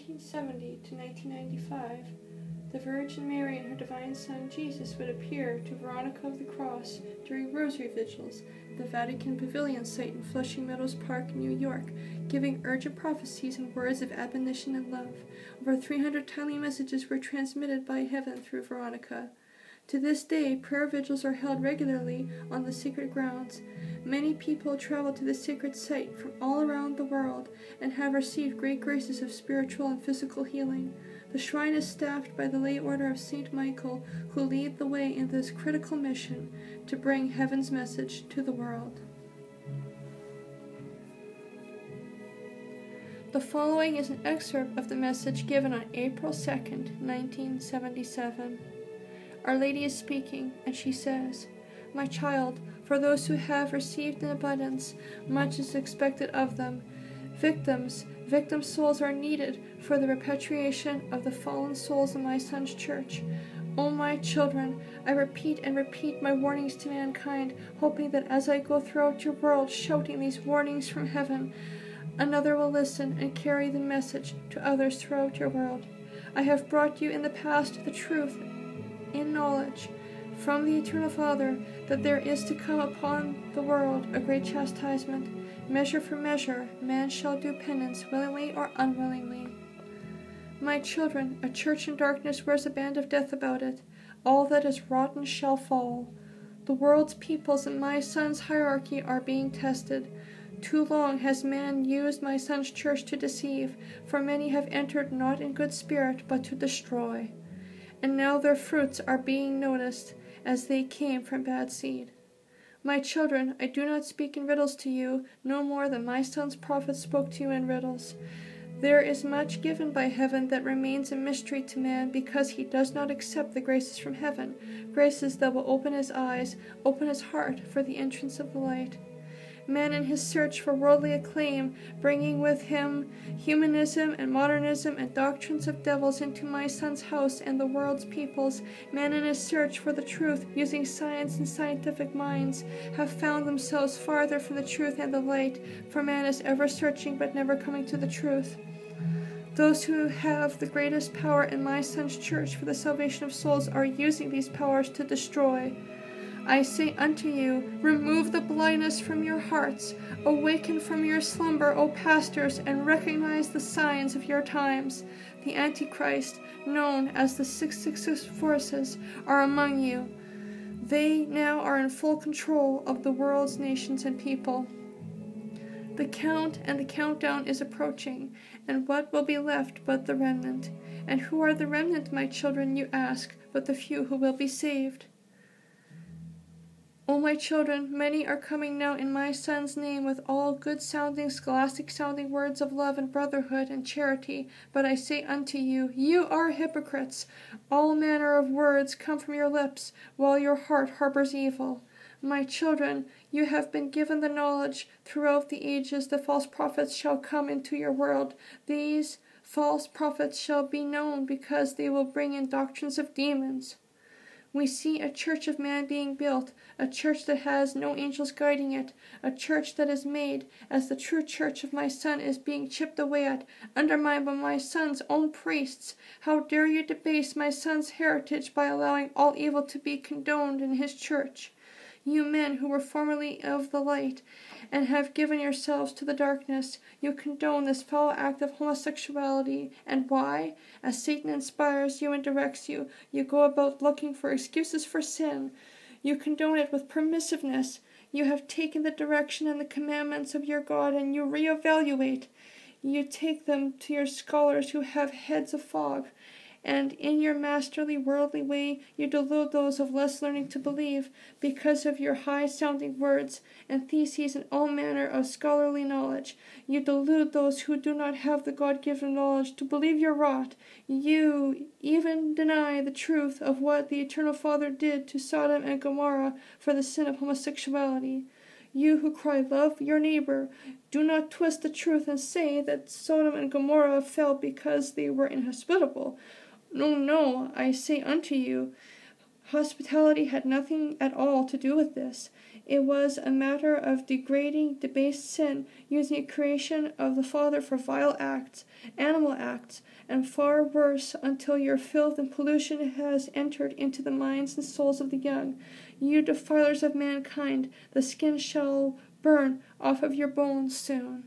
1970 to 1995, the Virgin Mary and her Divine Son Jesus would appear to Veronica of the Cross during Rosary Vigils at the Vatican Pavilion site in Flushing Meadows Park, New York, giving urgent prophecies and words of admonition and love. Over 300 timely messages were transmitted by heaven through Veronica. To this day, prayer vigils are held regularly on the sacred grounds. Many people travel to the sacred site from all around the world and have received great graces of spiritual and physical healing. The shrine is staffed by the lay order of St. Michael, who lead the way in this critical mission to bring heaven's message to the world. The following is an excerpt of the message given on April 2nd, 1977. Our Lady is speaking, and she says, "My child, for those who have received in abundance, much is expected of them. Victim souls are needed for the repatriation of the fallen souls in my Son's church. O my children, I repeat and repeat my warnings to mankind, hoping that as I go throughout your world shouting these warnings from heaven, another will listen and carry the message to others throughout your world. I have brought you in the past the truth in knowledge from the Eternal Father that there is to come upon the world a great chastisement. Measure for measure, man shall do penance, willingly or unwillingly. My children, a church in darkness wears a band of death about it. All that is rotten shall fall. The world's peoples in my Son's hierarchy are being tested. Too long has man used my Son's church to deceive, for many have entered not in good spirit, but to destroy. And now their fruits are being noticed, as they came from bad seed. My children, I do not speak in riddles to you, no more than my Son's prophets spoke to you in riddles. There is much given by heaven that remains a mystery to man, because he does not accept the graces from heaven, graces that will open his eyes, open his heart for the entrance of the light. Man in his search for worldly acclaim, bringing with him humanism and modernism and doctrines of devils into my Son's house and the world's peoples, man in his search for the truth, using science and scientific minds, have found themselves farther from the truth and the light, for man is ever searching but never coming to the truth. Those who have the greatest power in my Son's church for the salvation of souls are using these powers to destroy. I say unto you, remove the blindness from your hearts, awaken from your slumber, O pastors, and recognize the signs of your times. The Antichrist, known as the 666 forces, are among you. They now are in full control of the world's nations and people. The count and the countdown is approaching, and what will be left but the remnant? And who are the remnant, my children, you ask, but the few who will be saved? O my children, many are coming now in my Son's name with all good-sounding, scholastic-sounding words of love and brotherhood and charity, but I say unto you, you are hypocrites. All manner of words come from your lips, while your heart harbors evil. My children, you have been given the knowledge. Throughout the ages the false prophets shall come into your world. These false prophets shall be known because they will bring in doctrines of demons. We see a church of man being built, a church that has no angels guiding it, a church that is made, as the true church of my Son is being chipped away at, undermined by my Son's own priests. How dare you debase my Son's heritage by allowing all evil to be condoned in his church? You men who were formerly of the light and have given yourselves to the darkness, you condone this foul act of homosexuality. And why? As Satan inspires you and directs you, you go about looking for excuses for sin. You condone it with permissiveness. You have taken the direction and the commandments of your God, and you reevaluate. You take them to your scholars who have heads of fog, and in your masterly worldly way you delude those of less learning to believe, because of your high-sounding words and theses and all manner of scholarly knowledge. You delude those who do not have the God-given knowledge to believe your rot. You even deny the truth of what the Eternal Father did to Sodom and Gomorrah for the sin of homosexuality. You who cry, love your neighbor, do not twist the truth and say that Sodom and Gomorrah fell because they were inhospitable. No, I say unto you, hospitality had nothing at all to do with this. It was a matter of degrading, debased sin, using a creation of the Father for vile acts, animal acts, and far worse, until your filth and pollution has entered into the minds and souls of the young. You defilers of mankind, the skin shall burn off of your bones soon.